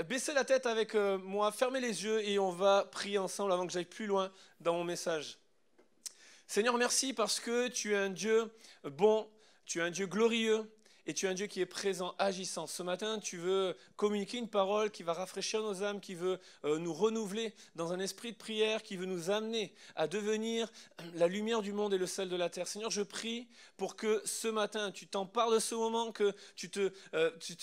baisser la tête avec moi, fermez les yeux et on va prier ensemble avant que j'aille plus loin dans mon message. Seigneur, merci parce que tu es un Dieu bon, tu es un Dieu glorieux et tu es un Dieu qui est présent, agissant. Ce matin, tu veux communiquer une parole qui va rafraîchir nos âmes, qui veut nous renouveler dans un esprit de prière, qui veut nous amener à devenir la lumière du monde et le sel de la terre. Seigneur, je prie pour que ce matin, tu t'empares de ce moment, que tu te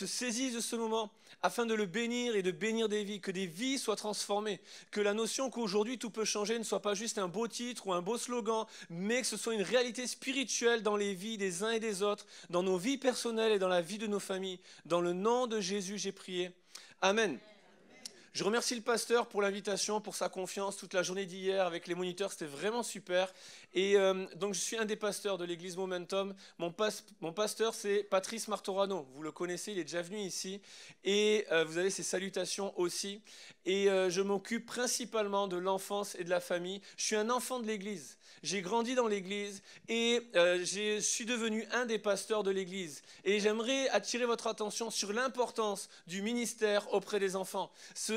saisisses de ce moment afin de le bénir et de bénir des vies, que des vies soient transformées, que la notion qu'aujourd'hui tout peut changer ne soit pas juste un beau titre ou un beau slogan, mais que ce soit une réalité spirituelle dans les vies des uns et des autres, dans nos vies personnelles et dans la vie de nos familles. Dans le nom de Jésus, j'ai prié. Amen. Je remercie le pasteur pour l'invitation, pour sa confiance toute la journée d'hier avec les moniteurs, c'était vraiment super. Et donc je suis un des pasteurs de l'église Momentum. Mon pasteur c'est Patrice Martorano, vous le connaissez, il est déjà venu ici. Et vous avez ses salutations aussi. Et je m'occupe principalement de l'enfance et de la famille. Je suis un enfant de l'église. J'ai grandi dans l'église et je suis devenu un des pasteurs de l'église. Et j'aimerais attirer votre attention sur l'importance du ministère auprès des enfants.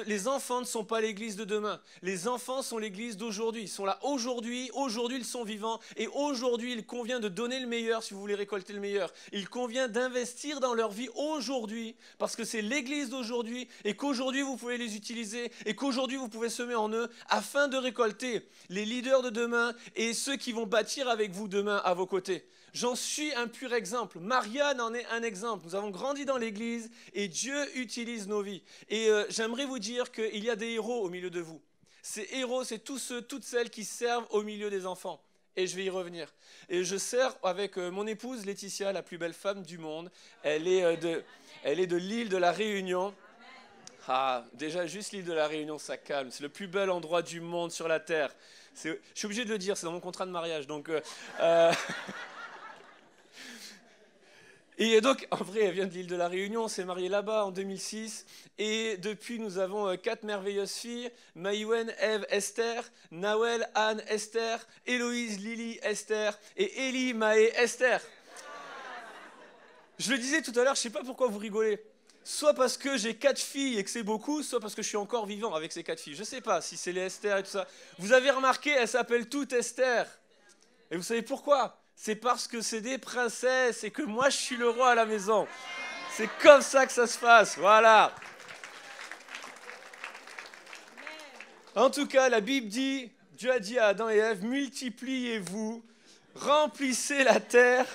Les enfants ne sont pas l'église de demain. Les enfants sont l'église d'aujourd'hui. Ils sont là aujourd'hui ils sont vivants. Et aujourd'hui, il convient de donner le meilleur si vous voulez récolter le meilleur. Il convient d'investir dans leur vie aujourd'hui parce que c'est l'église d'aujourd'hui et qu'aujourd'hui vous pouvez les utiliser et qu'aujourd'hui vous pouvez semer en eux afin de récolter les leaders de demain et ceux qui vont bâtir avec vous demain à vos côtés. J'en suis un pur exemple. Marianne en est un exemple. Nous avons grandi dans l'église et Dieu utilise nos vies. Et j'aimerais vous dire qu'il y a des héros au milieu de vous. Ces héros, c'est tous ceux, toutes celles qui servent au milieu des enfants. Et je vais y revenir. Et je sers avec mon épouse Laetitia, la plus belle femme du monde. Elle est de l'île de la Réunion. Ah, déjà, juste l'île de la Réunion, ça calme. C'est le plus bel endroit du monde sur la terre. Je suis obligé de le dire, c'est dans mon contrat de mariage. Donc, Et donc, en vrai, elle vient de l'île de la Réunion, on s'est mariés là-bas en 2006. Et depuis, nous avons 4 merveilleuses filles, Maïwen, Ève, Esther, Nawel, Anne, Esther, Héloïse, Lily, Esther, et Élie, Maë, Esther. Je le disais tout à l'heure, je ne sais pas pourquoi vous rigolez. Soit parce que j'ai 4 filles et que c'est beaucoup, soit parce que je suis encore vivant avec ces 4 filles. Je ne sais pas si c'est les Esther et tout ça. Vous avez remarqué, elles s'appellent toutes Esther. Et vous savez pourquoi ? C'est parce que c'est des princesses et que moi je suis le roi à la maison. C'est comme ça que ça se passe, voilà. En tout cas, la Bible dit, Dieu a dit à Adam et Ève, multipliez-vous, remplissez la terre.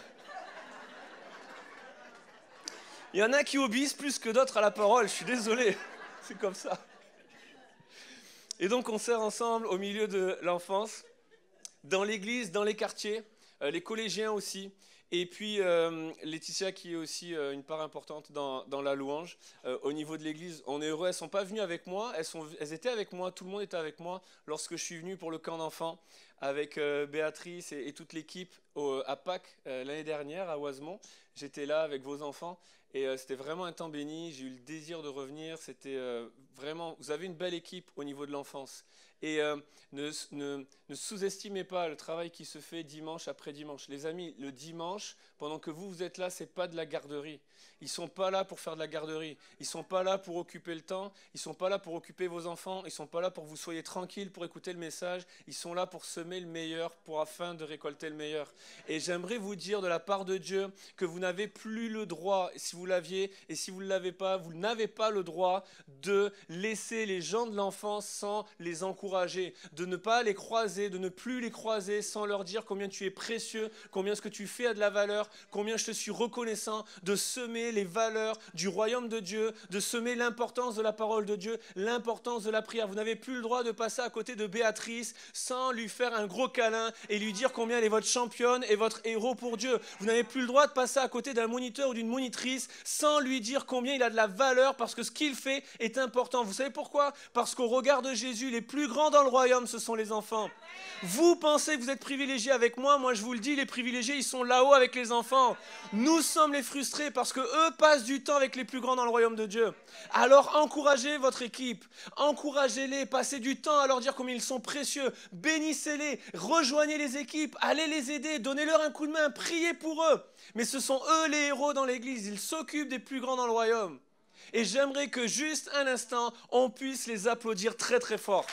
Il y en a qui obéissent plus que d'autres à la parole, je suis désolé, c'est comme ça. Et donc on sert ensemble au milieu de l'enfance, dans l'église, dans les quartiers. Les collégiens aussi, et puis Laetitia qui est aussi une part importante dans la louange. Au niveau de l'église, on est heureux, elles ne sont pas venues avec moi, elles étaient avec moi, tout le monde était avec moi lorsque je suis venu pour le camp d'enfants avec Béatrice et toute l'équipe à Pâques l'année dernière à Oisemont. J'étais là avec vos enfants et c'était vraiment un temps béni, j'ai eu le désir de revenir, c'était vraiment, vous avez une belle équipe au niveau de l'enfance. Et ne sous-estimez pas le travail qui se fait dimanche après dimanche. Les amis, le dimanche, pendant que vous êtes là, ce n'est pas de la garderie. Ils ne sont pas là pour faire de la garderie. Ils ne sont pas là pour occuper le temps. Ils ne sont pas là pour occuper vos enfants. Ils ne sont pas là pour que vous soyez tranquilles pour écouter le message. Ils sont là pour semer le meilleur, afin de récolter le meilleur. Et j'aimerais vous dire de la part de Dieu que vous n'avez plus le droit, si vous l'aviez, et si vous ne l'avez pas, vous n'avez pas le droit de laisser les gens de l'enfance sans les encourager, de ne pas les croiser, de ne plus les croiser sans leur dire combien tu es précieux, combien ce que tu fais a de la valeur, combien je te suis reconnaissant, de semer les valeurs du royaume de Dieu, de semer l'importance de la parole de Dieu, l'importance de la prière. Vous n'avez plus le droit de passer à côté de Béatrice sans lui faire un gros câlin et lui dire combien elle est votre championne et votre héros pour Dieu. Vous n'avez plus le droit de passer à côté d'un moniteur ou d'une monitrice sans lui dire combien il a de la valeur parce que ce qu'il fait est important. Vous savez pourquoi ? Parce qu'au regard de Jésus, les plus grands dans le royaume, ce sont les enfants. Vous pensez que vous êtes privilégiés avec moi, moi je vous le dis, les privilégiés, ils sont là-haut avec les enfants. Nous sommes les frustrés parce que eux passent du temps avec les plus grands dans le royaume de Dieu. Alors encouragez votre équipe, encouragez-les, passez du temps à leur dire combien ils sont précieux, bénissez-les, rejoignez les équipes, allez les aider, donnez-leur un coup de main, priez pour eux. Mais ce sont eux les héros dans l'église, ils s'occupent des plus grands dans le royaume. Et j'aimerais que juste un instant, on puisse les applaudir très très fort.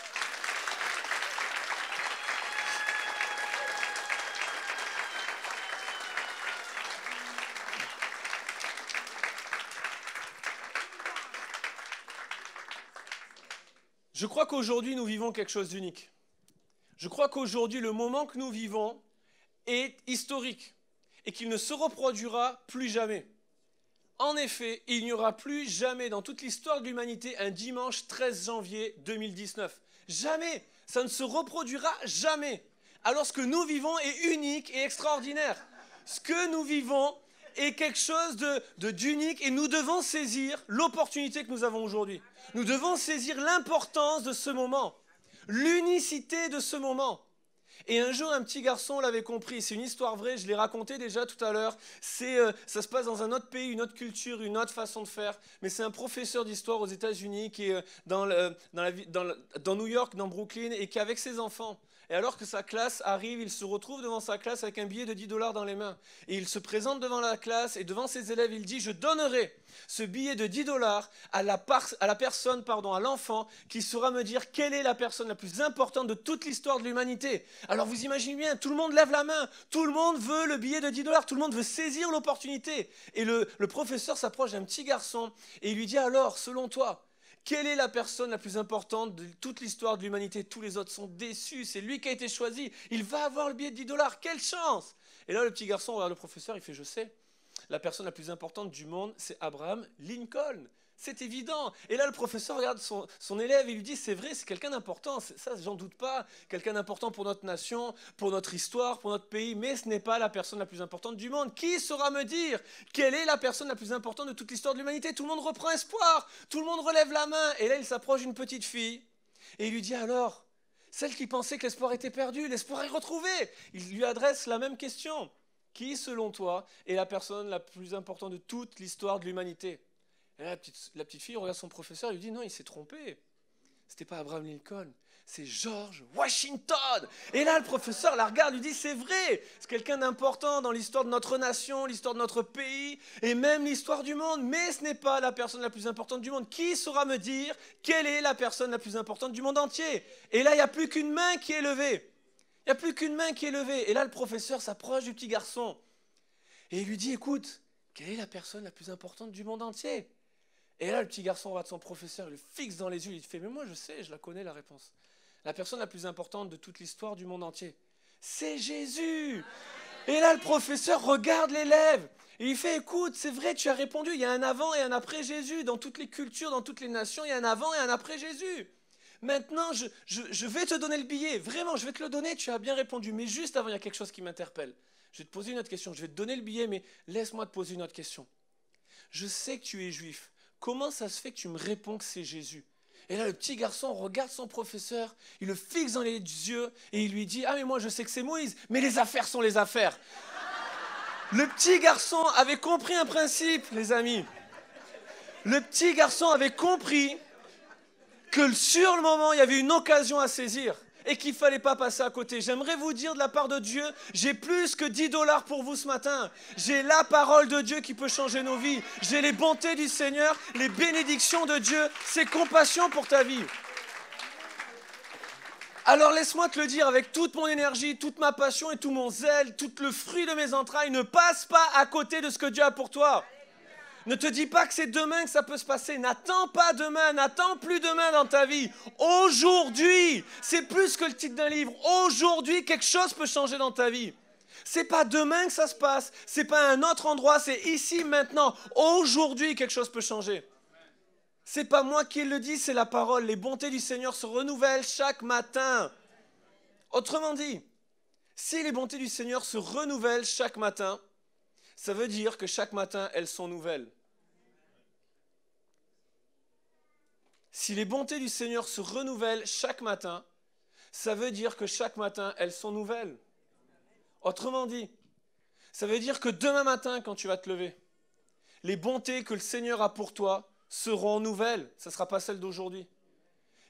Je crois qu'aujourd'hui, nous vivons quelque chose d'unique. Je crois qu'aujourd'hui, le moment que nous vivons est historique et qu'il ne se reproduira plus jamais. En effet, il n'y aura plus jamais dans toute l'histoire de l'humanité un dimanche 13 janvier 2019. Jamais. Ça ne se reproduira jamais. Alors ce que nous vivons est unique et extraordinaire. Ce que nous vivons est quelque chose d'unique et nous devons saisir l'opportunité que nous avons aujourd'hui. Nous devons saisir l'importance de ce moment, l'unicité de ce moment. Et un jour, un petit garçon l'avait compris. C'est une histoire vraie, je l'ai raconté déjà tout à l'heure. Ça se passe dans un autre pays, une autre culture, une autre façon de faire. Mais c'est un professeur d'histoire aux États-Unis qui est dans New York, dans Brooklyn, et qui est avec ses enfants. Et alors que sa classe arrive, il se retrouve devant sa classe avec un billet de $10 dans les mains. Et il se présente devant la classe et devant ses élèves, il dit « Je donnerai ce billet de $10 à l'enfant qui saura me dire quelle est la personne la plus importante de toute l'histoire de l'humanité. » Alors vous imaginez bien, tout le monde lève la main, tout le monde veut le billet de $10, tout le monde veut saisir l'opportunité. Et le professeur s'approche d'un petit garçon et il lui dit « Alors, selon toi, quelle est la personne la plus importante de toute l'histoire de l'humanité ?» Tous les autres sont déçus, c'est lui qui a été choisi, il va avoir le billet de $10, quelle chance! Et là le petit garçon regarde le professeur, il fait « Je sais, la personne la plus importante du monde, c'est Abraham Lincoln. » C'est évident. Et là, le professeur regarde son élève et lui dit « C'est vrai, c'est quelqu'un d'important, ça j'en doute pas, quelqu'un d'important pour notre nation, pour notre histoire, pour notre pays, mais ce n'est pas la personne la plus importante du monde. Qui saura me dire quelle est la personne la plus importante de toute l'histoire de l'humanité ?» Tout le monde reprend espoir, tout le monde relève la main. Et là, il s'approche d'une petite fille et il lui dit « Alors, celle qui pensait que l'espoir était perdu, l'espoir est retrouvé. » Il lui adresse la même question. Qui, selon toi, est la personne la plus importante de toute l'histoire de l'humanité ? Et là, la petite fille regarde son professeur et lui dit « Non, il s'est trompé. C'était pas Abraham Lincoln, c'est George Washington. » Et là, le professeur la regarde et lui dit « C'est vrai, c'est quelqu'un d'important dans l'histoire de notre nation, l'histoire de notre pays et même l'histoire du monde. Mais ce n'est pas la personne la plus importante du monde. Qui saura me dire quelle est la personne la plus importante du monde entier ?» Et là, il n'y a plus qu'une main qui est levée. Il n'y a plus qu'une main qui est levée. Et là, le professeur s'approche du petit garçon et il lui dit « Écoute, quelle est la personne la plus importante du monde entier ?» Et là, le petit garçon regarde son professeur, il le fixe dans les yeux, il fait « Mais moi, je sais, je la connais, la réponse. La personne la plus importante de toute l'histoire du monde entier, c'est Jésus. » Et là, le professeur regarde l'élève et il fait « Écoute, c'est vrai, tu as répondu, il y a un avant et un après Jésus. Dans toutes les cultures, dans toutes les nations, il y a un avant et un après Jésus. Maintenant, je vais te donner le billet. Vraiment, je vais te le donner, tu as bien répondu. Mais juste avant, il y a quelque chose qui m'interpelle. Je vais te poser une autre question. Je vais te donner le billet, mais laisse-moi te poser une autre question. Je sais que tu es juif. Comment ça se fait que tu me réponds que c'est Jésus ? » Et là, le petit garçon regarde son professeur, il le fixe dans les yeux et il lui dit « Ah, mais moi, je sais que c'est Moïse, mais les affaires sont les affaires. » Le petit garçon avait compris un principe, les amis. Le petit garçon avait compris que sur le moment, il y avait une occasion à saisir et qu'il ne fallait pas passer à côté. J'aimerais vous dire de la part de Dieu, j'ai plus que $10 pour vous ce matin. J'ai la parole de Dieu qui peut changer nos vies. J'ai les bontés du Seigneur, les bénédictions de Dieu, ses compassions pour ta vie. Alors laisse-moi te le dire avec toute mon énergie, toute ma passion et tout mon zèle, tout le fruit de mes entrailles, ne passe pas à côté de ce que Dieu a pour toi. Ne te dis pas que c'est demain que ça peut se passer. N'attends pas demain, n'attends plus demain dans ta vie. Aujourd'hui, c'est plus que le titre d'un livre. Aujourd'hui, quelque chose peut changer dans ta vie. C'est pas demain que ça se passe, c'est pas un autre endroit, c'est ici, maintenant. Aujourd'hui, quelque chose peut changer. C'est pas moi qui le dis, c'est la parole. Les bontés du Seigneur se renouvellent chaque matin. Autrement dit, si les bontés du Seigneur se renouvellent chaque matin, ça veut dire que chaque matin, elles sont nouvelles. Si les bontés du Seigneur se renouvellent chaque matin, ça veut dire que chaque matin, elles sont nouvelles. Autrement dit, ça veut dire que demain matin, quand tu vas te lever, les bontés que le Seigneur a pour toi seront nouvelles. Ça ne sera pas celles d'aujourd'hui.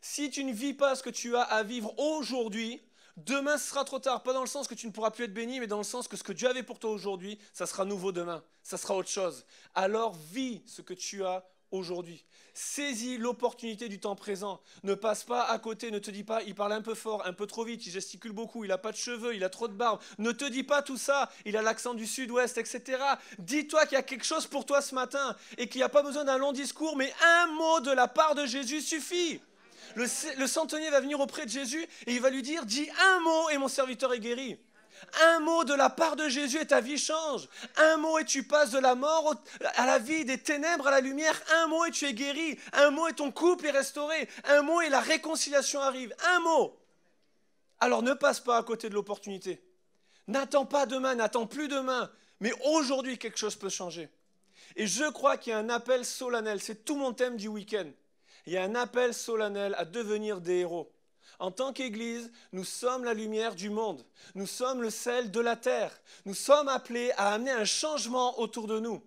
Si tu ne vis pas ce que tu as à vivre aujourd'hui, demain, ce sera trop tard. Pas dans le sens que tu ne pourras plus être béni, mais dans le sens que ce que Dieu avait pour toi aujourd'hui, ça sera nouveau demain. Ça sera autre chose. Alors vis ce que tu as aujourd'hui. Saisis l'opportunité du temps présent. Ne passe pas à côté, ne te dis pas, il parle un peu fort, un peu trop vite, il gesticule beaucoup, il n'a pas de cheveux, il a trop de barbe. Ne te dis pas tout ça, il a l'accent du sud-ouest, etc. Dis-toi qu'il y a quelque chose pour toi ce matin et qu'il n'y a pas besoin d'un long discours, mais un mot de la part de Jésus suffit. Le centenier va venir auprès de Jésus et il va lui dire, dis un mot et mon serviteur est guéri. Un mot de la part de Jésus et ta vie change. Un mot et tu passes de la mort à la vie, des ténèbres à la lumière. Un mot et tu es guéri. Un mot et ton couple est restauré. Un mot et la réconciliation arrive. Un mot. Alors ne passe pas à côté de l'opportunité. N'attends pas demain, n'attends plus demain. Mais aujourd'hui, quelque chose peut changer. Et je crois qu'il y a un appel solennel. C'est tout mon thème du week-end. Il y a un appel solennel à devenir des héros. En tant qu'Église, nous sommes la lumière du monde. Nous sommes le sel de la terre. Nous sommes appelés à amener un changement autour de nous.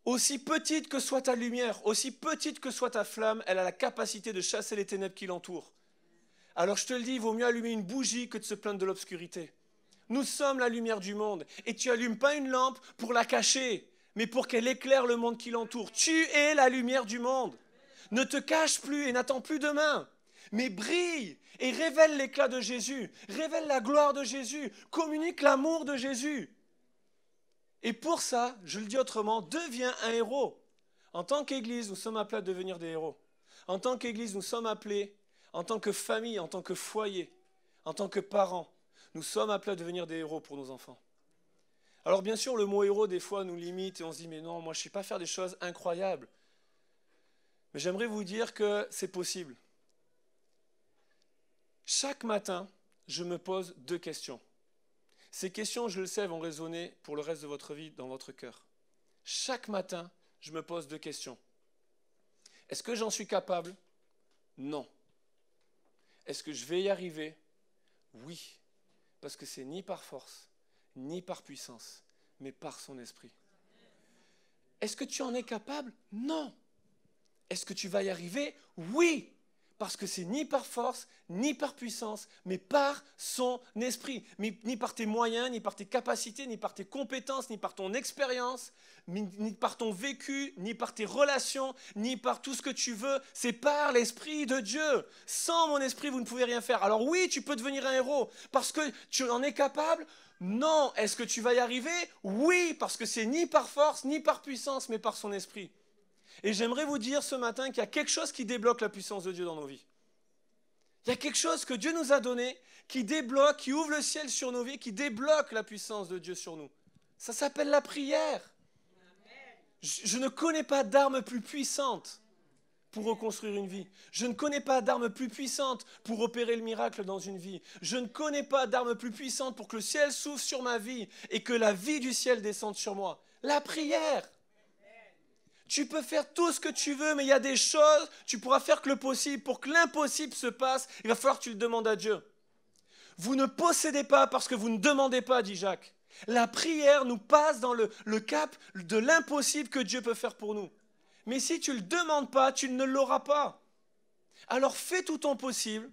Aussi petite que soit ta lumière, aussi petite que soit ta flamme, elle a la capacité de chasser les ténèbres qui l'entourent. Alors je te le dis, il vaut mieux allumer une bougie que de se plaindre de l'obscurité. Nous sommes la lumière du monde. Et tu n'allumes pas une lampe pour la cacher, mais pour qu'elle éclaire le monde qui l'entoure. Tu es la lumière du monde. Ne te cache plus et n'attends plus demain, mais brille et révèle l'éclat de Jésus, révèle la gloire de Jésus, communique l'amour de Jésus. Et pour ça, je le dis autrement, deviens un héros. En tant qu'Église, nous sommes appelés à devenir des héros. En tant qu'Église, nous sommes appelés, en tant que famille, en tant que foyer, en tant que parents, nous sommes appelés à devenir des héros pour nos enfants. Alors bien sûr, le mot héros, des fois, nous limite et on se dit, mais non, moi je ne sais pas faire des choses incroyables. Mais j'aimerais vous dire que c'est possible. Chaque matin, je me pose 2 questions. Ces questions, je le sais, vont résonner pour le reste de votre vie dans votre cœur. Chaque matin, je me pose 2 questions. Est-ce que j'en suis capable? Non. Est-ce que je vais y arriver? Oui. Parce que c'est ni par force, ni par puissance, mais par son esprit. Est-ce que tu en es capable? Non. Est-ce que tu vas y arriver? Oui, parce que c'est ni par force, ni par puissance, mais par son esprit. Ni par tes moyens, ni par tes capacités, ni par tes compétences, ni par ton expérience, ni par ton vécu, ni par tes relations, ni par tout ce que tu veux. C'est par l'Esprit de Dieu. Sans mon esprit, vous ne pouvez rien faire. Alors oui, tu peux devenir un héros, parce que tu en es capable. Non. Est-ce que tu vas y arriver? Oui, parce que c'est ni par force, ni par puissance, mais par son esprit. Et j'aimerais vous dire ce matin qu'il y a quelque chose qui débloque la puissance de Dieu dans nos vies. Il y a quelque chose que Dieu nous a donné, qui débloque, qui ouvre le ciel sur nos vies, qui débloque la puissance de Dieu sur nous. Ça s'appelle la prière. Je ne connais pas d'arme plus puissante pour reconstruire une vie. Je ne connais pas d'arme plus puissante pour opérer le miracle dans une vie. Je ne connais pas d'arme plus puissante pour que le ciel s'ouvre sur ma vie et que la vie du ciel descende sur moi. La prière. Tu peux faire tout ce que tu veux, mais il y a des choses, tu pourras faire que le possible. Pour que l'impossible se passe, il va falloir que tu le demandes à Dieu. Vous ne possédez pas parce que vous ne demandez pas, dit Jacques. La prière nous passe dans le cap de l'impossible que Dieu peut faire pour nous. Mais si tu ne le demandes pas, tu ne l'auras pas. Alors fais tout ton possible,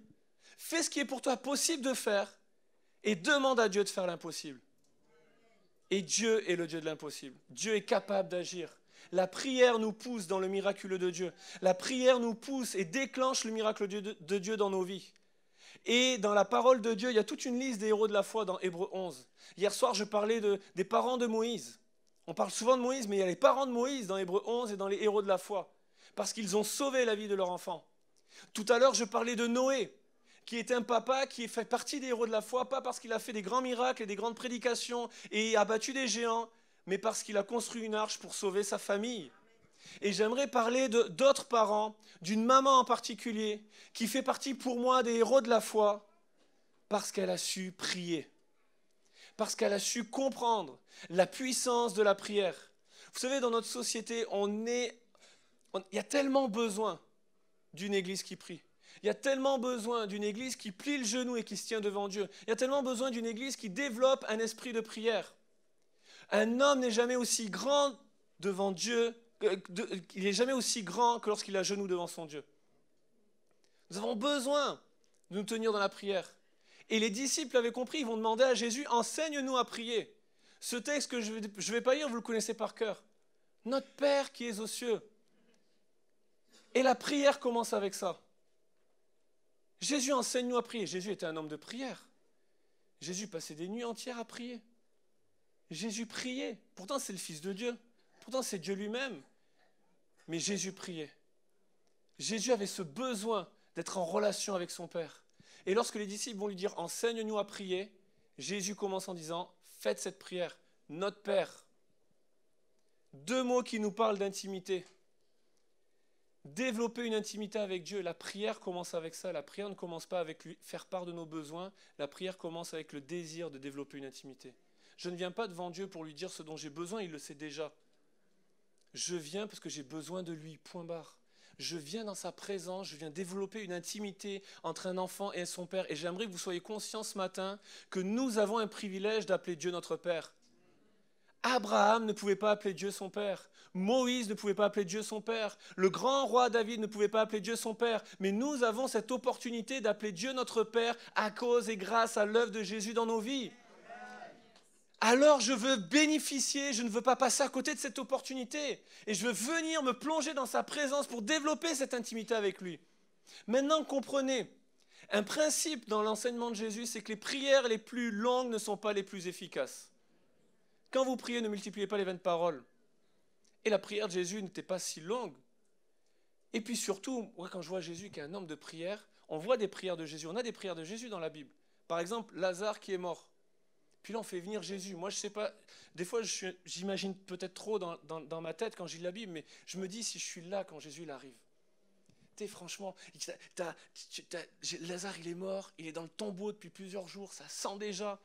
fais ce qui est pour toi possible de faire et demande à Dieu de faire l'impossible. Et Dieu est le Dieu de l'impossible. Dieu est capable d'agir. La prière nous pousse dans le miraculeux de Dieu. La prière nous pousse et déclenche le miracle de Dieu dans nos vies. Et dans la parole de Dieu, il y a toute une liste des héros de la foi dans Hébreux 11. Hier soir, je parlais des parents de Moïse. On parle souvent de Moïse, mais il y a les parents de Moïse dans Hébreux 11 et dans les héros de la foi. Parce qu'ils ont sauvé la vie de leur enfant. Tout à l'heure, je parlais de Noé, qui est un papa qui fait partie des héros de la foi, pas parce qu'il a fait des grands miracles et des grandes prédications et a battu des géants, mais parce qu'il a construit une arche pour sauver sa famille. Et j'aimerais parler d'autres parents, d'une maman en particulier, qui fait partie pour moi des héros de la foi, parce qu'elle a su prier, parce qu'elle a su comprendre la puissance de la prière. Vous savez, dans notre société, il y a tellement besoin d'une église qui prie. Il y a tellement besoin d'une église qui plie le genou et qui se tient devant Dieu. Il y a tellement besoin d'une église qui développe un esprit de prière. Un homme n'est jamais aussi grand devant Dieu, il n'est jamais aussi grand que lorsqu'il a genoux devant son Dieu. Nous avons besoin de nous tenir dans la prière. Et les disciples avaient compris, ils vont demander à Jésus, enseigne-nous à prier. Ce texte que je ne vais pas lire, vous le connaissez par cœur. Notre Père qui es aux cieux. Et la prière commence avec ça. Jésus enseigne-nous à prier. Jésus était un homme de prière. Jésus passait des nuits entières à prier. Jésus priait. Pourtant, c'est le Fils de Dieu. Pourtant, c'est Dieu lui-même. Mais Jésus priait. Jésus avait ce besoin d'être en relation avec son Père. Et lorsque les disciples vont lui dire « Enseigne-nous à prier », Jésus commence en disant « Faites cette prière, notre Père ». Deux mots qui nous parlent d'intimité. Développer une intimité avec Dieu. La prière commence avec ça. La prière ne commence pas avec lui faire part de nos besoins. La prière commence avec le désir de développer une intimité. Je ne viens pas devant Dieu pour lui dire ce dont j'ai besoin, il le sait déjà. Je viens parce que j'ai besoin de lui, point barre. Je viens dans sa présence, je viens développer une intimité entre un enfant et son Père. Et j'aimerais que vous soyez conscients ce matin que nous avons un privilège d'appeler Dieu notre Père. Abraham ne pouvait pas appeler Dieu son Père. Moïse ne pouvait pas appeler Dieu son Père. Le grand roi David ne pouvait pas appeler Dieu son Père. Mais nous avons cette opportunité d'appeler Dieu notre Père à cause et grâce à l'œuvre de Jésus dans nos vies. Alors je veux bénéficier, je ne veux pas passer à côté de cette opportunité. Et je veux venir me plonger dans sa présence pour développer cette intimité avec lui. Maintenant, comprenez, un principe dans l'enseignement de Jésus, c'est que les prières les plus longues ne sont pas les plus efficaces. Quand vous priez, ne multipliez pas les vaines paroles. Et la prière de Jésus n'était pas si longue. Et puis surtout, moi, quand je vois Jésus qui est un homme de prière, on voit des prières de Jésus. On a des prières de Jésus dans la Bible. Par exemple, Lazare qui est mort. Puis là, on fait venir Jésus. Moi, je ne sais pas, des fois, j'imagine peut-être trop dans ma tête quand je lis la Bible, mais je me dis si je suis là quand Jésus il arrive. Tu sais, franchement, Lazare, il est mort, il est dans le tombeau depuis plusieurs jours, ça sent déjà.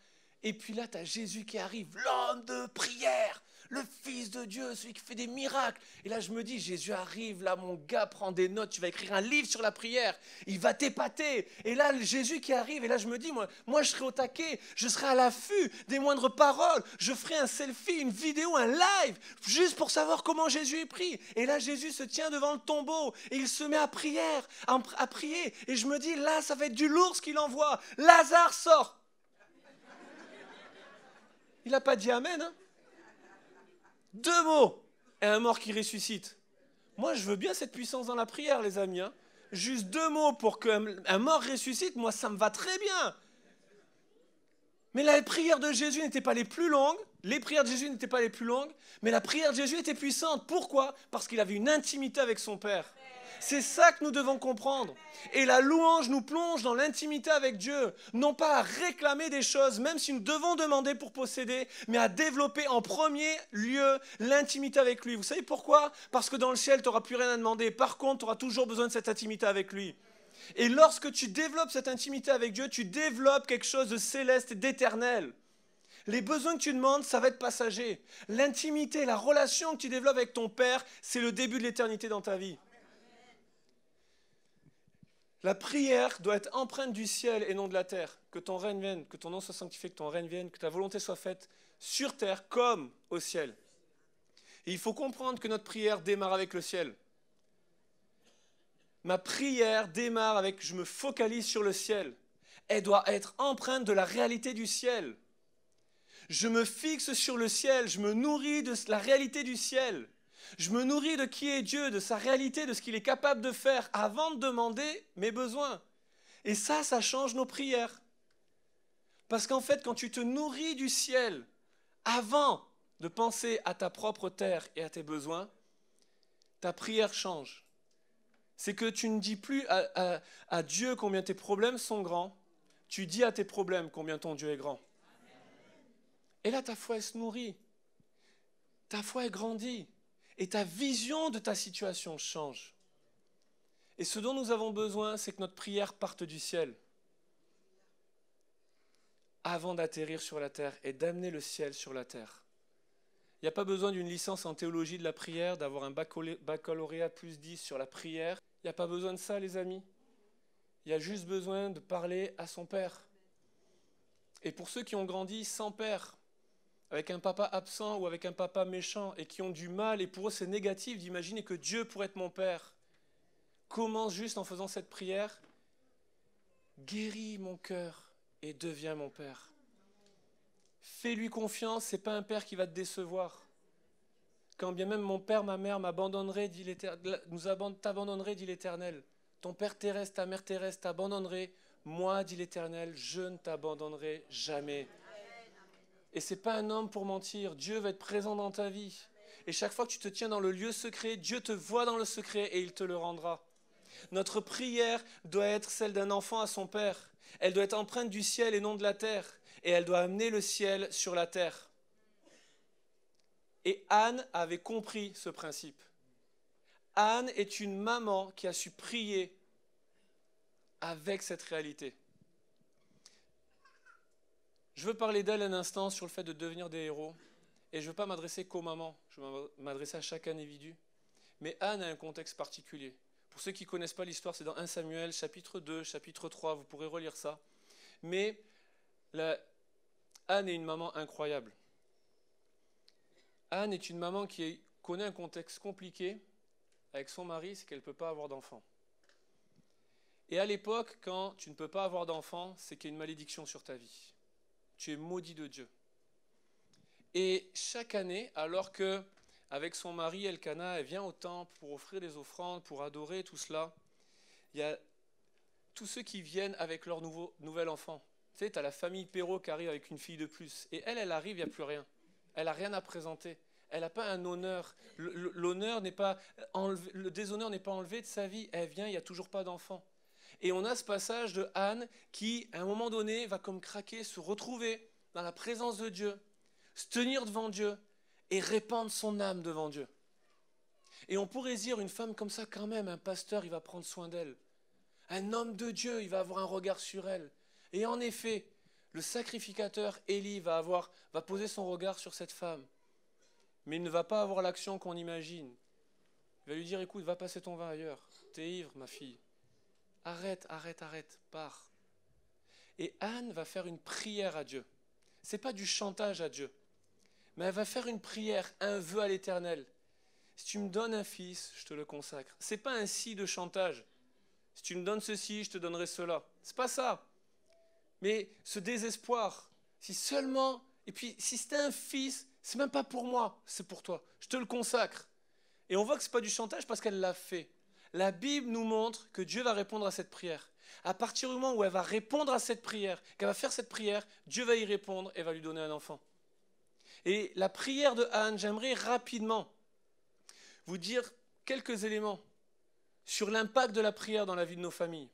Et puis là, tu as Jésus qui arrive, l'homme de prière, le Fils de Dieu, celui qui fait des miracles. Et là, je me dis, Jésus arrive, là, mon gars, prends des notes, tu vas écrire un livre sur la prière, il va t'épater. Et là, Jésus qui arrive, et là, je me dis, moi je serai au taquet, je serai à l'affût des moindres paroles, je ferai un selfie, une vidéo, un live, juste pour savoir comment Jésus est pris. Et là, Jésus se tient devant le tombeau, et il se met à prier. Et je me dis, là, ça va être du lourd ce qu'il envoie. Lazare sort. Il n'a pas dit amen, hein? 2 mots et un mort qui ressuscite. Moi, je veux bien cette puissance dans la prière, les amis. Hein? Juste 2 mots pour qu'un mort ressuscite, moi, ça me va très bien. Mais la prière de Jésus n'était pas les plus longues. Les prières de Jésus n'étaient pas les plus longues, mais la prière de Jésus était puissante. Pourquoi? Parce qu'il avait une intimité avec son Père. C'est ça que nous devons comprendre. Et la louange nous plonge dans l'intimité avec Dieu. Non pas à réclamer des choses, même si nous devons demander pour posséder, mais à développer en premier lieu l'intimité avec lui. Vous savez pourquoi? Parce que dans le ciel, tu n'auras plus rien à demander. Par contre, tu auras toujours besoin de cette intimité avec lui. Et lorsque tu développes cette intimité avec Dieu, tu développes quelque chose de céleste et d'éternel. Les besoins que tu demandes, ça va être passager. L'intimité, la relation que tu développes avec ton Père, c'est le début de l'éternité dans ta vie. La prière doit être empreinte du ciel et non de la terre. Que ton règne vienne, que ton nom soit sanctifié, que ton règne vienne, que ta volonté soit faite sur terre comme au ciel. Et il faut comprendre que notre prière démarre avec le ciel. Ma prière démarre avec « je me focalise sur le ciel ». Elle doit être empreinte de la réalité du ciel. Je me fixe sur le ciel, je me nourris de la réalité du ciel. Je me nourris de qui est Dieu, de sa réalité, de ce qu'il est capable de faire avant de demander mes besoins. Et ça change nos prières. Parce qu'en fait, quand tu te nourris du ciel avant de penser à ta propre terre et à tes besoins, ta prière change. C'est que tu ne dis plus à Dieu combien tes problèmes sont grands, tu dis à tes problèmes combien ton Dieu est grand. Et là, ta foi, elle se nourrit. Ta foi, elle grandit. Et ta vision de ta situation change. Et ce dont nous avons besoin, c'est que notre prière parte du ciel avant d'atterrir sur la terre et d'amener le ciel sur la terre. Il n'y a pas besoin d'une licence en théologie de la prière, d'avoir un baccalauréat plus 10 sur la prière. Il n'y a pas besoin de ça, les amis. Il y a juste besoin de parler à son Père. Et pour ceux qui ont grandi sans père, avec un papa absent ou avec un papa méchant et qui ont du mal, et pour eux c'est négatif d'imaginer que Dieu pourrait être mon Père. Commence juste en faisant cette prière. Guéris mon cœur et deviens mon Père. Fais-lui confiance, ce n'est pas un Père qui va te décevoir. Quand bien même mon père, ma mère m'abandonneraient, dit l'Éternel, t'abandonneraient, dit l'Éternel. Ton père terrestre, ta mère terrestre t'abandonneraient. Moi, dit l'Éternel, je ne t'abandonnerai jamais. Et ce n'est pas un homme pour mentir. Dieu va être présent dans ta vie. Et chaque fois que tu te tiens dans le lieu secret, Dieu te voit dans le secret et il te le rendra. Notre prière doit être celle d'un enfant à son père. Elle doit être empreinte du ciel et non de la terre. Et elle doit amener le ciel sur la terre. Et Anne avait compris ce principe. Anne est une maman qui a su prier avec cette réalité. Je veux parler d'elle un instant sur le fait de devenir des héros. Et je ne veux pas m'adresser qu'aux mamans, je veux m'adresser à chaque individu. Mais Anne a un contexte particulier. Pour ceux qui ne connaissent pas l'histoire, c'est dans 1 Samuel, chapitre 2, chapitre 3, vous pourrez relire ça. Mais Anne est une maman incroyable. Anne est une maman qui connaît un contexte compliqué avec son mari, c'est qu'elle ne peut pas avoir d'enfant. Et à l'époque, quand tu ne peux pas avoir d'enfant, c'est qu'il y a une malédiction sur ta vie. Tu es maudit de Dieu. Et chaque année, alors que avec son mari Elkana, elle vient au temple pour offrir des offrandes, pour adorer tout cela, il y a tous ceux qui viennent avec leur nouvel enfant. Tu sais, tu as la famille Perrault qui arrive avec une fille de plus. Et elle arrive, il n'y a plus rien. Elle n'a rien à présenter. Elle n'a pas un honneur. L'honneur n'est pas enlevé, le déshonneur n'est pas enlevé de sa vie. Elle vient, il n'y a toujours pas d'enfant. Et on a ce passage de Anne qui, à un moment donné, va comme craquer, se retrouver dans la présence de Dieu, se tenir devant Dieu et répandre son âme devant Dieu. Et on pourrait dire, une femme comme ça, quand même, un pasteur, il va prendre soin d'elle. Un homme de Dieu, il va avoir un regard sur elle. Et en effet, le sacrificateur Élie va poser son regard sur cette femme. Mais il ne va pas avoir l'action qu'on imagine. Il va lui dire, écoute, va passer ton vin ailleurs. T'es ivre, ma fille. Arrête, pars. Et Anne va faire une prière à Dieu. Ce n'est pas du chantage à Dieu, mais elle va faire une prière, un vœu à l'Éternel. Si tu me donnes un fils, je te le consacre. Ce n'est pas un si de chantage. Si tu me donnes ceci, je te donnerai cela. Ce n'est pas ça. Mais ce désespoir, si seulement, et puis si c'était un fils, c'est même pas pour moi, c'est pour toi. Je te le consacre. Et on voit que ce n'est pas du chantage parce qu'elle l'a fait. La Bible nous montre que Dieu va répondre à cette prière. À partir du moment où elle va répondre à cette prière, qu'elle va faire cette prière, Dieu va y répondre et va lui donner un enfant. Et la prière de Anne, j'aimerais rapidement vous dire quelques éléments sur l'impact de la prière dans la vie de nos familles.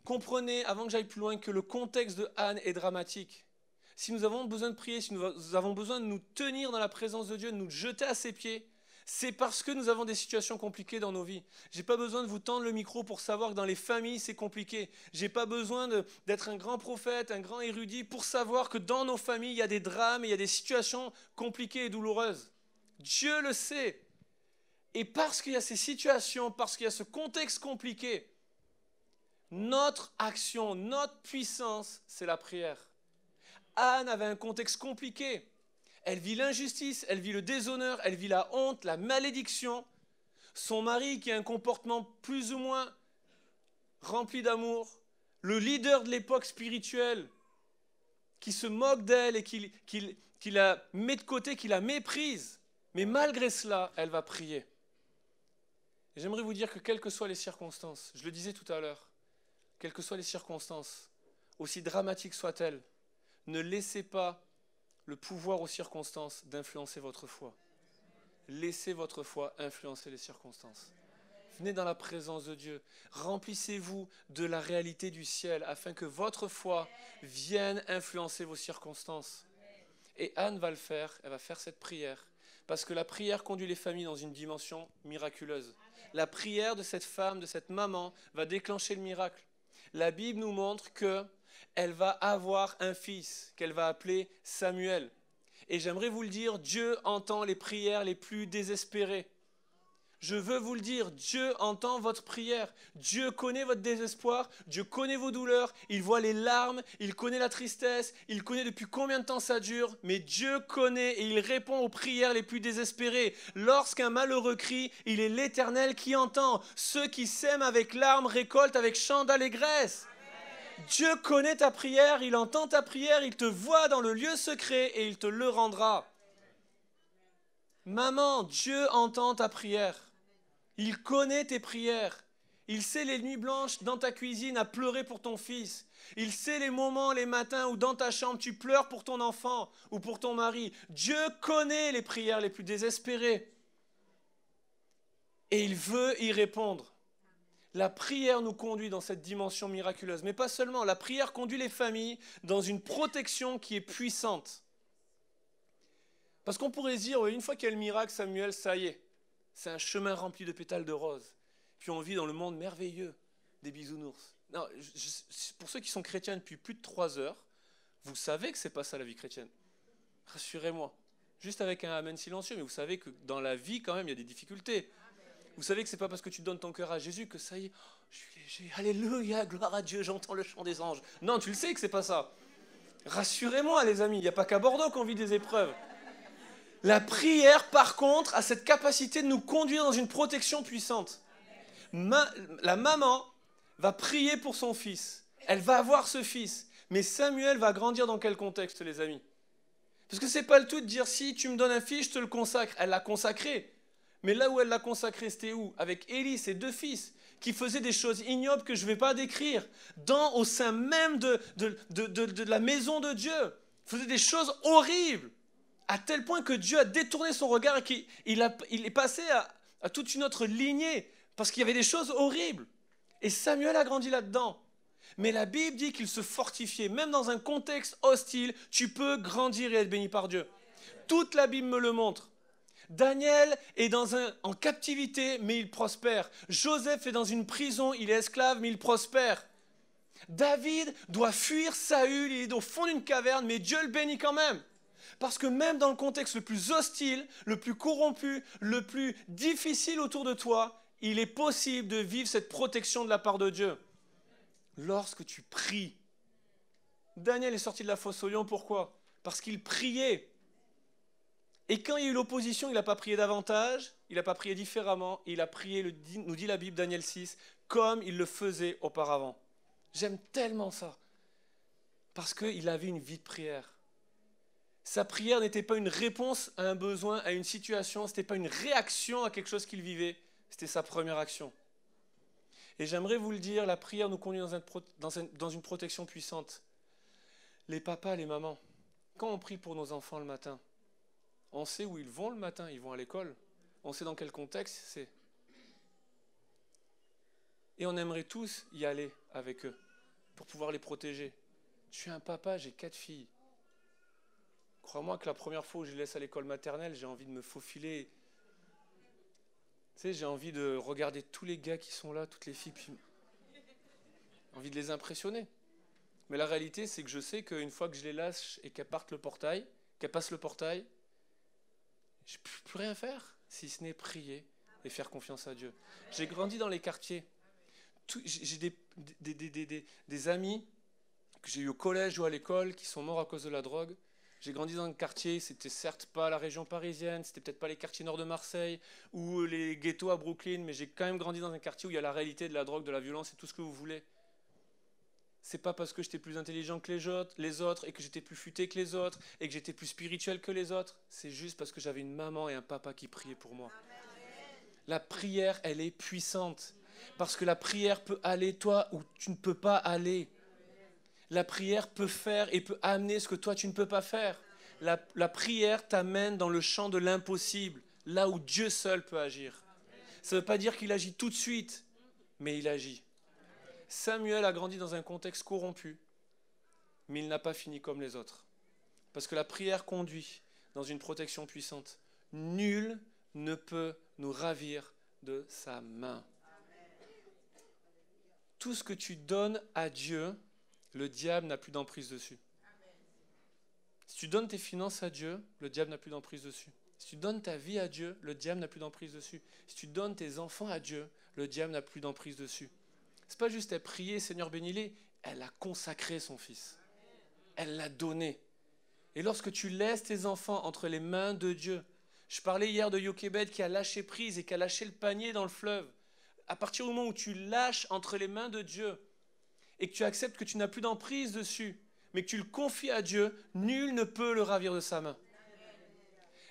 Comprenez, avant que j'aille plus loin, que le contexte de Anne est dramatique. Si nous avons besoin de prier, si nous avons besoin de nous tenir dans la présence de Dieu, de nous jeter à ses pieds, c'est parce que nous avons des situations compliquées dans nos vies. Je n'ai pas besoin de vous tendre le micro pour savoir que dans les familles, c'est compliqué. Je n'ai pas besoin d'être un grand prophète, un grand érudit pour savoir que dans nos familles, il y a des drames et il y a des situations compliquées et douloureuses. Dieu le sait. Et parce qu'il y a ces situations, parce qu'il y a ce contexte compliqué, notre action, notre puissance, c'est la prière. Anne avait un contexte compliqué. Elle vit l'injustice, elle vit le déshonneur, elle vit la honte, la malédiction. Son mari qui a un comportement plus ou moins rempli d'amour. Le leader de l'époque spirituelle qui se moque d'elle et qui la met de côté, qui la méprise. Mais malgré cela, elle va prier. Et j'aimerais vous dire que quelles que soient les circonstances, je le disais tout à l'heure, quelles que soient les circonstances, aussi dramatiques soient-elles, ne laissez pas le pouvoir aux circonstances d'influencer votre foi. Laissez votre foi influencer les circonstances. Venez dans la présence de Dieu. Remplissez-vous de la réalité du ciel afin que votre foi vienne influencer vos circonstances. Et Anne va le faire, elle va faire cette prière. Parce que la prière conduit les familles dans une dimension miraculeuse. La prière de cette femme, de cette maman, va déclencher le miracle. La Bible nous montre qu'elle va avoir un fils qu'elle va appeler Samuel. Et j'aimerais vous le dire, Dieu entend les prières les plus désespérées. Je veux vous le dire, Dieu entend votre prière. Dieu connaît votre désespoir, Dieu connaît vos douleurs, il voit les larmes, il connaît la tristesse, il connaît depuis combien de temps ça dure, mais Dieu connaît et il répond aux prières les plus désespérées. Lorsqu'un malheureux crie, il est l'Éternel qui entend. Ceux qui sèment avec larmes récoltent avec chant d'allégresse. Dieu connaît ta prière, il entend ta prière, il te voit dans le lieu secret et il te le rendra. Maman, Dieu entend ta prière. Il connaît tes prières. Il sait les nuits blanches dans ta cuisine à pleurer pour ton fils. Il sait les moments, les matins où dans ta chambre tu pleures pour ton enfant ou pour ton mari. Dieu connaît les prières les plus désespérées. Et il veut y répondre. La prière nous conduit dans cette dimension miraculeuse. Mais pas seulement, la prière conduit les familles dans une protection qui est puissante. Parce qu'on pourrait se dire, une fois qu'il y a le miracle, Samuel, ça y est. C'est un chemin rempli de pétales de rose. Puis on vit dans le monde merveilleux des bisounours. Non, pour ceux qui sont chrétiens depuis plus de 3 heures, vous savez que ce n'est pas ça la vie chrétienne. Rassurez-moi. Juste avec un amen silencieux, mais vous savez que dans la vie, quand même, il y a des difficultés. Vous savez que ce n'est pas parce que tu donnes ton cœur à Jésus que ça y est, je suis léger, alléluia, gloire à Dieu, j'entends le chant des anges. Non, tu le sais que ce n'est pas ça. Rassurez-moi, les amis, il n'y a pas qu'à Bordeaux qu'on vit des épreuves. La prière, par contre, a cette capacité de nous conduire dans une protection puissante. La maman va prier pour son fils. Elle va avoir ce fils. Mais Samuel va grandir dans quel contexte, les amis? Parce que ce n'est pas le tout de dire, si tu me donnes un fils, je te le consacre. Elle l'a consacré. Mais là où elle l'a consacré, c'était où? Avec Élie, ses 2 fils, qui faisaient des choses ignobles que je ne vais pas décrire. Au sein même de la maison de Dieu. Ils faisaient des choses horribles. À tel point que Dieu a détourné son regard et qu'il est passé à toute une autre lignée. Parce qu'il y avait des choses horribles. Et Samuel a grandi là-dedans. Mais la Bible dit qu'il se fortifiait. Même dans un contexte hostile, tu peux grandir et être béni par Dieu. Toute la Bible me le montre. Daniel est en captivité, mais il prospère. Joseph est dans une prison, il est esclave, mais il prospère. David doit fuir Saül, il est au fond d'une caverne, mais Dieu le bénit quand même. Parce que même dans le contexte le plus hostile, le plus corrompu, le plus difficile autour de toi, il est possible de vivre cette protection de la part de Dieu. Lorsque tu pries. Daniel est sorti de la fosse au lion, pourquoi? Parce qu'il priait. Et quand il y a eu l'opposition, il n'a pas prié davantage, il n'a pas prié différemment, il a prié, nous dit la Bible, Daniel 6, comme il le faisait auparavant. J'aime tellement ça. Parce qu'il avait une vie de prière. Sa prière n'était pas une réponse à un besoin, à une situation, ce n'était pas une réaction à quelque chose qu'il vivait, c'était sa première action. Et j'aimerais vous le dire, la prière nous conduit dans une protection puissante. Les papas, les mamans, quand on prie pour nos enfants le matin, on sait où ils vont le matin, ils vont à l'école, on sait dans quel contexte c'est. Et on aimerait tous y aller avec eux, pour pouvoir les protéger. Je suis un papa, j'ai 4 filles. Crois-moi que la première fois où je les laisse à l'école maternelle, j'ai envie de me faufiler. Tu sais, j'ai envie de regarder tous les gars qui sont là, toutes les filles, puis j'ai envie de les impressionner. Mais la réalité, c'est que je sais qu'une fois que je les lâche et qu'elles passent le portail, je ne peux plus rien faire, si ce n'est prier et faire confiance à Dieu. J'ai grandi dans les quartiers. J'ai des amis que j'ai eu au collège ou à l'école qui sont morts à cause de la drogue. J'ai grandi dans un quartier, c'était certes pas la région parisienne, c'était peut-être pas les quartiers nord de Marseille ou les ghettos à Brooklyn, mais j'ai quand même grandi dans un quartier où il y a la réalité de la drogue, de la violence et tout ce que vous voulez. C'est pas parce que j'étais plus intelligent que les autres et que j'étais plus futé que les autres et que j'étais plus spirituel que les autres. C'est juste parce que j'avais une maman et un papa qui priaient pour moi. La prière, elle est puissante. Parce que la prière peut aller toi où tu ne peux pas aller. La prière peut faire et peut amener ce que toi tu ne peux pas faire. La prière t'amène dans le champ de l'impossible, là où Dieu seul peut agir. Ça ne veut pas dire qu'il agit tout de suite, mais il agit. Samuel a grandi dans un contexte corrompu, mais il n'a pas fini comme les autres. Parce que la prière conduit dans une protection puissante. Nul ne peut nous ravir de sa main. Tout ce que tu donnes à Dieu, le diable n'a plus d'emprise dessus. Si tu donnes tes finances à Dieu, le diable n'a plus d'emprise dessus. Si tu donnes ta vie à Dieu, le diable n'a plus d'emprise dessus. Si tu donnes tes enfants à Dieu, le diable n'a plus d'emprise dessus. C'est pas juste elle prier, Seigneur bénis-les, elle a consacré son fils. Elle l'a donné. Et lorsque tu laisses tes enfants entre les mains de Dieu, je parlais hier de Jochebed qui a lâché prise et qui a lâché le panier dans le fleuve. À partir du moment où tu lâches entre les mains de Dieu et que tu acceptes que tu n'as plus d'emprise dessus, mais que tu le confies à Dieu, nul ne peut le ravir de sa main.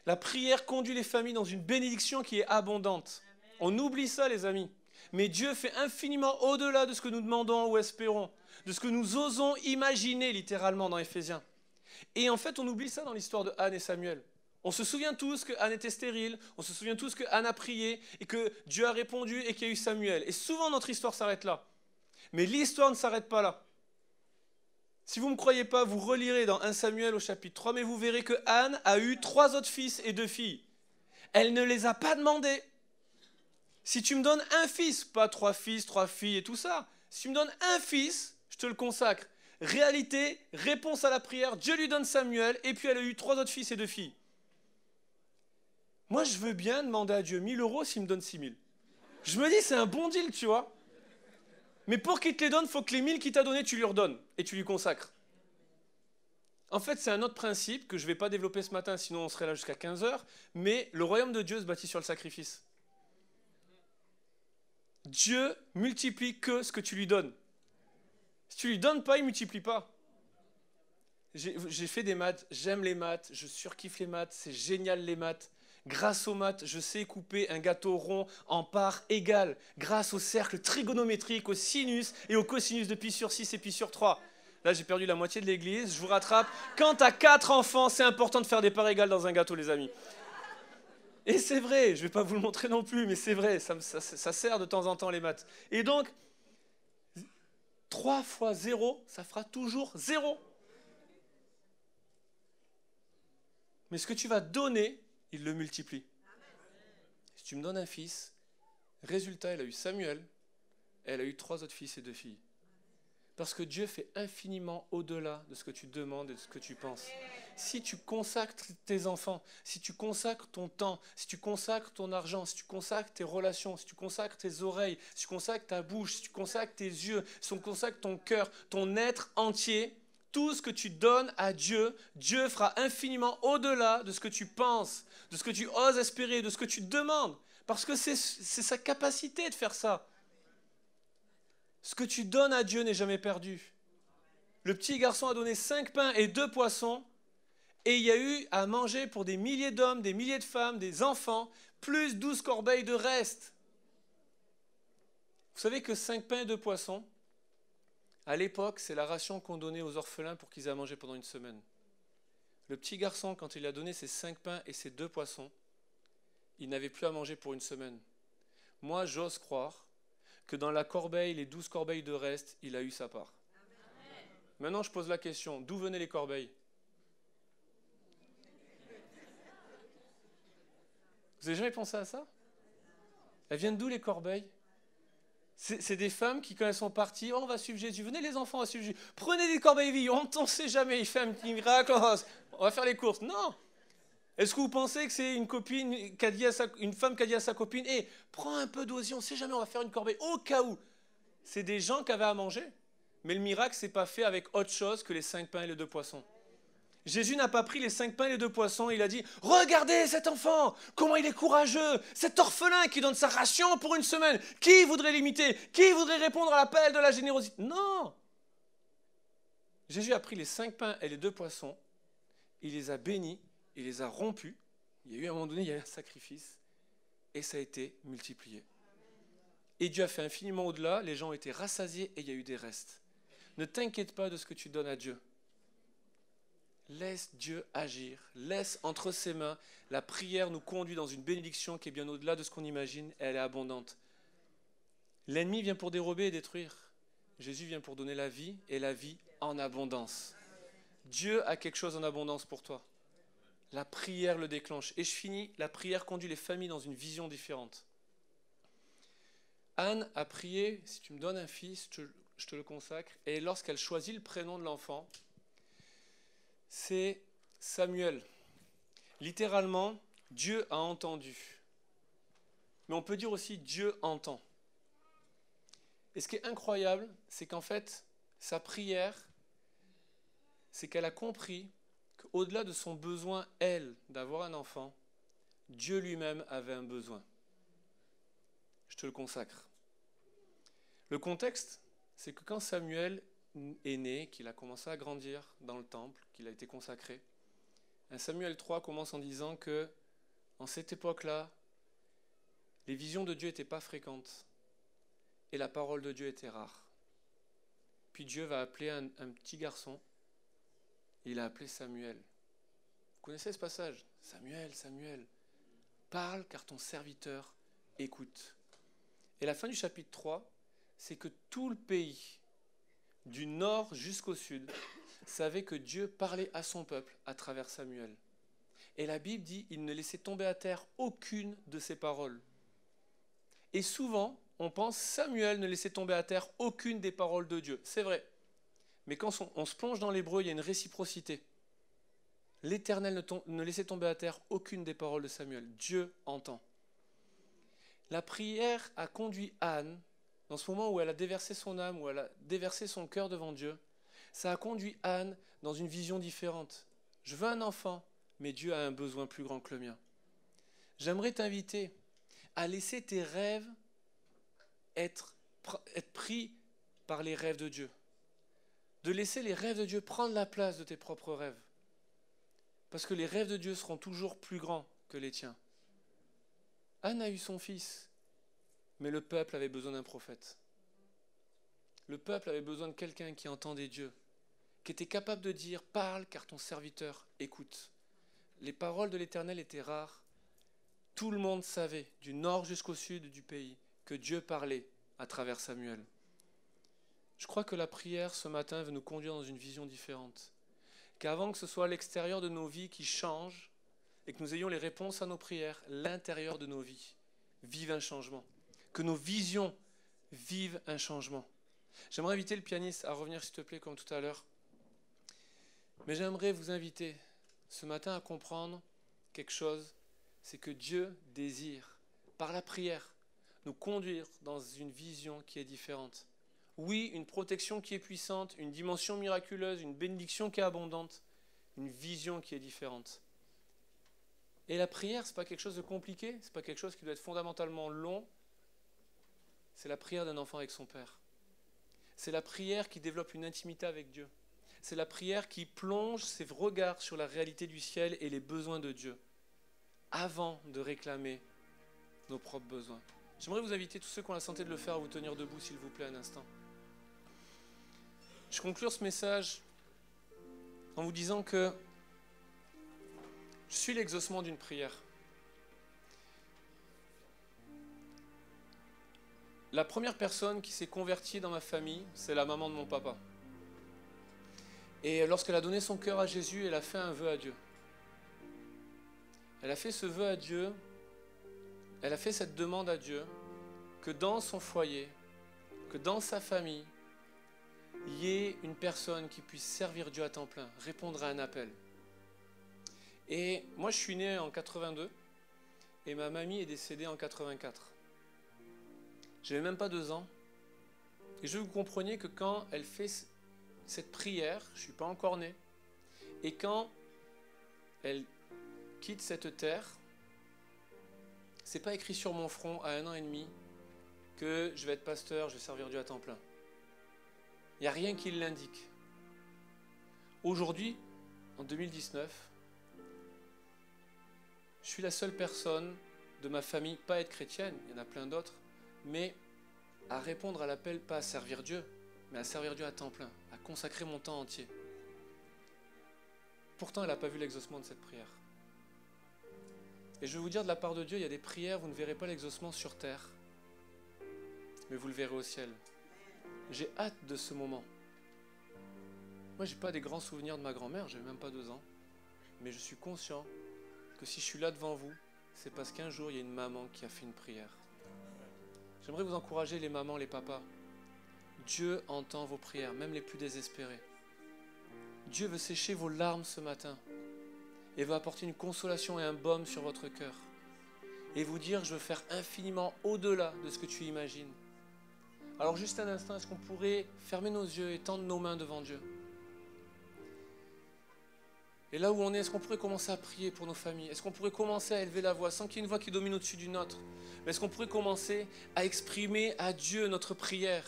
La prière conduit les familles dans une bénédiction qui est abondante. On oublie ça, les amis. Mais Dieu fait infiniment au-delà de ce que nous demandons ou espérons, de ce que nous osons imaginer littéralement dans Éphésiens. Et en fait, on oublie ça dans l'histoire de Anne et Samuel. On se souvient tous que Anne était stérile, on se souvient tous que Anne a prié et que Dieu a répondu et qu'il y a eu Samuel. Et souvent, notre histoire s'arrête là. Mais l'histoire ne s'arrête pas là. Si vous ne me croyez pas, vous relirez dans 1 Samuel au chapitre 3, mais vous verrez que Anne a eu 3 autres fils et 2 filles. Elle ne les a pas demandés. Si tu me donnes un fils, pas 3 fils, 3 filles et tout ça, si tu me donnes un fils, je te le consacre. Réalité, réponse à la prière, Dieu lui donne Samuel, et puis elle a eu 3 autres fils et 2 filles. Moi, je veux bien demander à Dieu 1000 euros s'il me donne 6000. Je me dis, c'est un bon deal, tu vois. Mais pour qu'il te les donne, il faut que les 1000 qu'il t'a donnés, tu lui redonnes et tu lui consacres. En fait, c'est un autre principe que je ne vais pas développer ce matin, sinon on serait là jusqu'à 15h, mais le royaume de Dieu se bâtit sur le sacrifice. Dieu multiplie que ce que tu lui donnes. Si tu lui donnes pas, il ne multiplie pas. J'ai fait des maths, j'aime les maths, je surkiffe les maths, c'est génial les maths. Grâce aux maths, je sais couper un gâteau rond en parts égales, grâce au cercle trigonométrique, au sinus et au cosinus de pi sur 6 et pi sur 3. Là, j'ai perdu la moitié de l'église, je vous rattrape. Quand tu as 4 enfants, c'est important de faire des parts égales dans un gâteau, les amis. Et c'est vrai, je ne vais pas vous le montrer non plus, mais c'est vrai, ça sert de temps en temps les maths. Et donc, 3 fois 0, ça fera toujours 0. Mais ce que tu vas donner, il le multiplie. Si tu me donnes un fils, résultat, elle a eu Samuel, elle a eu 3 autres fils et 2 filles. Parce que Dieu fait infiniment au-delà de ce que tu demandes et de ce que tu penses. Si tu consacres tes enfants, si tu consacres ton temps, si tu consacres ton argent, si tu consacres tes relations, si tu consacres tes oreilles, si tu consacres ta bouche, si tu consacres tes yeux, si tu consacres ton cœur, ton être entier, tout ce que tu donnes à Dieu, Dieu fera infiniment au-delà de ce que tu penses, de ce que tu oses espérer, de ce que tu demandes. Parce que c'est sa capacité de faire ça. Ce que tu donnes à Dieu n'est jamais perdu. Le petit garçon a donné 5 pains et 2 poissons, et il y a eu à manger pour des milliers d'hommes, des milliers de femmes, des enfants, plus 12 corbeilles de reste. Vous savez que 5 pains et 2 poissons, à l'époque, c'est la ration qu'on donnait aux orphelins pour qu'ils aient à manger pendant une semaine. Le petit garçon, quand il a donné ses 5 pains et ses 2 poissons, il n'avait plus à manger pour une semaine. Moi, j'ose croire que dans la corbeille, les 12 corbeilles de reste, il a eu sa part. Amen. Maintenant, je pose la question, d'où venaient les corbeilles? Vous n'avez jamais pensé à ça? Elles viennent d'où les corbeilles? C'est des femmes qui, quand elles sont parties, oh, on va suivre Jésus, venez les enfants, on va suivre Jésus, prenez des corbeilles vides, on ne sait jamais, il fait un petit miracle, on va faire les courses. Non! Est-ce que vous pensez que c'est une femme qui a dit à sa copine, hey, prends un peu d'osier, on ne sait jamais, on va faire une corbeille, au cas où? C'est des gens qui avaient à manger. Mais le miracle, ce n'est pas fait avec autre chose que les 5 pains et les 2 poissons. Jésus n'a pas pris les 5 pains et les 2 poissons, il a dit, regardez cet enfant, comment il est courageux, cet orphelin qui donne sa ration pour une semaine. Qui voudrait l'imiter? Qui voudrait répondre à l'appel de la générosité? Non! Jésus a pris les 5 pains et les 2 poissons, il les a bénis, il les a rompus. Il y a eu à un moment donné, il y a eu un sacrifice, et ça a été multiplié. Et Dieu a fait infiniment au-delà, les gens ont été rassasiés et il y a eu des restes. Ne t'inquiète pas de ce que tu donnes à Dieu. Laisse Dieu agir, laisse entre ses mains. La prière nous conduit dans une bénédiction qui est bien au-delà de ce qu'on imagine, et elle est abondante. L'ennemi vient pour dérober et détruire. Jésus vient pour donner la vie, et la vie en abondance. Dieu a quelque chose en abondance pour toi. La prière le déclenche. Et je finis, la prière conduit les familles dans une vision différente. Anne a prié, si tu me donnes un fils, je te le consacre. Et lorsqu'elle choisit le prénom de l'enfant, c'est Samuel. Littéralement, Dieu a entendu. Mais on peut dire aussi Dieu entend. Et ce qui est incroyable, c'est qu'en fait, sa prière, c'est qu'elle a compris qu'au-delà de son besoin, elle, d'avoir un enfant, Dieu lui-même avait un besoin. Je te le consacre. Le contexte, c'est que quand Samuel est né, qu'il a commencé à grandir dans le temple, qu'il a été consacré, Samuel 3 commence en disant que, en cette époque-là, les visions de Dieu n'étaient pas fréquentes et la parole de Dieu était rare. Puis Dieu va appeler un petit garçon, et il a appelé Samuel. Vous connaissez ce passage? Samuel, Samuel, parle car ton serviteur écoute. Et la fin du chapitre 3, c'est que tout le pays, du nord jusqu'au sud, savait que Dieu parlait à son peuple à travers Samuel. Et la Bible dit, il ne laissait tomber à terre aucune de ses paroles. Et souvent, on pense, Samuel ne laissait tomber à terre aucune des paroles de Dieu. C'est vrai. Mais quand on se plonge dans l'hébreu, il y a une réciprocité. L'Éternel ne laissait tomber à terre aucune des paroles de Samuel. Dieu entend. La prière a conduit Anne, dans ce moment où elle a déversé son âme, où elle a déversé son cœur devant Dieu, ça a conduit Anne dans une vision différente. Je veux un enfant, mais Dieu a un besoin plus grand que le mien. J'aimerais t'inviter à laisser tes rêves être pris par les rêves de Dieu. De laisser les rêves de Dieu prendre la place de tes propres rêves. Parce que les rêves de Dieu seront toujours plus grands que les tiens. Anne a eu son fils, mais le peuple avait besoin d'un prophète. Le peuple avait besoin de quelqu'un qui entendait Dieu, qui était capable de dire « Parle car ton serviteur écoute ». Les paroles de l'Éternel étaient rares. Tout le monde savait, du nord jusqu'au sud du pays, que Dieu parlait à travers Samuel. Je crois que la prière ce matin veut nous conduire dans une vision différente. Qu'avant que ce soit l'extérieur de nos vies qui change et que nous ayons les réponses à nos prières, l'intérieur de nos vies vive un changement. Que nos visions vivent un changement. J'aimerais inviter le pianiste à revenir s'il te plaît comme tout à l'heure. Mais j'aimerais vous inviter ce matin à comprendre quelque chose, c'est que Dieu désire, par la prière, nous conduire dans une vision qui est différente. Oui, une protection qui est puissante, une dimension miraculeuse, une bénédiction qui est abondante, une vision qui est différente. Et la prière, ce n'est pas quelque chose de compliqué, ce n'est pas quelque chose qui doit être fondamentalement long. C'est la prière d'un enfant avec son Père. C'est la prière qui développe une intimité avec Dieu. C'est la prière qui plonge ses regards sur la réalité du ciel et les besoins de Dieu, avant de réclamer nos propres besoins. J'aimerais vous inviter, tous ceux qui ont la santé de le faire, à vous tenir debout, s'il vous plaît, un instant. Je conclure ce message en vous disant que je suis l'exaucement d'une prière. La première personne qui s'est convertie dans ma famille, c'est la maman de mon papa. Et lorsqu'elle a donné son cœur à Jésus, elle a fait un vœu à Dieu. Elle a fait ce vœu à Dieu, elle a fait cette demande à Dieu, que dans son foyer, que dans sa famille, il y ait une personne qui puisse servir Dieu à temps plein, répondre à un appel. Et moi, je suis né en 82 et ma mamie est décédée en 84. Je n'avais même pas 2 ans. Et je veux que vous compreniez que quand elle fait cette prière, je ne suis pas encore né, et quand elle quitte cette terre, ce n'est pas écrit sur mon front à 1 an et demi que je vais être pasteur, je vais servir Dieu à temps plein. Il n'y a rien qui l'indique. Aujourd'hui, en 2019, je suis la seule personne de ma famille, pas à être chrétienne, il y en a plein d'autres, mais à répondre à l'appel, pas à servir Dieu, mais à servir Dieu à temps plein, à consacrer mon temps entier. Pourtant, elle n'a pas vu l'exaucement de cette prière. Et je vais vous dire, de la part de Dieu, il y a des prières, vous ne verrez pas l'exaucement sur terre, mais vous le verrez au ciel. J'ai hâte de ce moment. Moi, je n'ai pas des grands souvenirs de ma grand-mère, je n'avais même pas 2 ans, mais je suis conscient que si je suis là devant vous, c'est parce qu'un jour, il y a une maman qui a fait une prière. J'aimerais vous encourager, les mamans, les papas. Dieu entend vos prières, même les plus désespérées. Dieu veut sécher vos larmes ce matin et veut apporter une consolation et un baume sur votre cœur et vous dire, je veux faire infiniment au-delà de ce que tu imagines. Alors juste un instant, est-ce qu'on pourrait fermer nos yeux et tendre nos mains devant Dieu? Et là où on est, est-ce qu'on pourrait commencer à prier pour nos familles? Est-ce qu'on pourrait commencer à élever la voix sans qu'il y ait une voix qui domine au-dessus d'une autre? Mais est-ce qu'on pourrait commencer à exprimer à Dieu notre prière,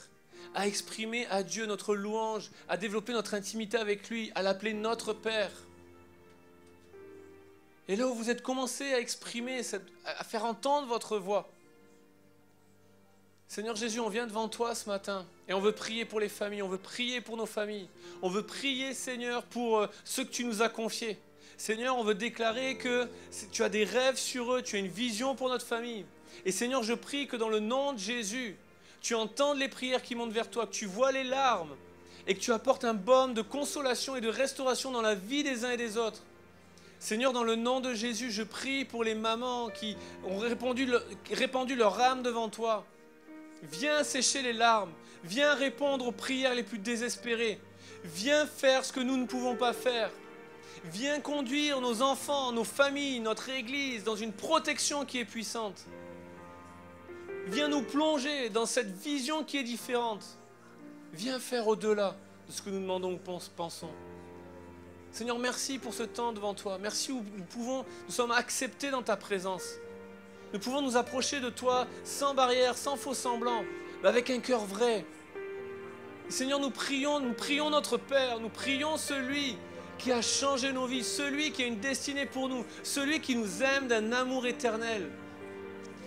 à exprimer à Dieu notre louange, à développer notre intimité avec lui, à l'appeler notre Père? Et là où vous êtes commencé à exprimer, à faire entendre votre voix. Seigneur Jésus, on vient devant toi ce matin et on veut prier pour les familles, on veut prier pour nos familles. On veut prier, Seigneur, pour ceux que tu nous as confiés. Seigneur, on veut déclarer que tu as des rêves sur eux, tu as une vision pour notre famille. Et Seigneur, je prie que dans le nom de Jésus, tu entendes les prières qui montent vers toi, que tu vois les larmes et que tu apportes un baume de consolation et de restauration dans la vie des uns et des autres. Seigneur, dans le nom de Jésus, je prie pour les mamans qui ont répandu leur âme devant toi. Viens sécher les larmes, viens répondre aux prières les plus désespérées, viens faire ce que nous ne pouvons pas faire. Viens conduire nos enfants, nos familles, notre Église dans une protection qui est puissante. Viens nous plonger dans cette vision qui est différente. Viens faire au-delà de ce que nous demandons ou pensons. Seigneur, merci pour ce temps devant toi. Merci où nous sommes acceptés dans ta présence. Nous pouvons nous approcher de toi sans barrière, sans faux semblant, mais avec un cœur vrai. Et Seigneur, nous prions notre Père, nous prions celui qui a changé nos vies, celui qui a une destinée pour nous, celui qui nous aime d'un amour éternel,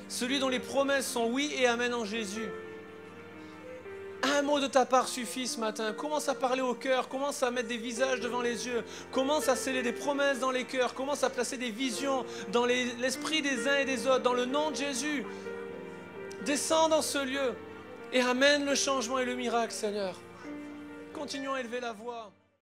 celui dont les promesses sont oui et amen en Jésus. Un mot de ta part suffit ce matin. Commence à parler au cœur, commence à mettre des visages devant les yeux, commence à sceller des promesses dans les cœurs, commence à placer des visions dans l'esprit des uns et des autres, dans le nom de Jésus. Descends dans ce lieu et amène le changement et le miracle, Seigneur. Continuons à élever la voix.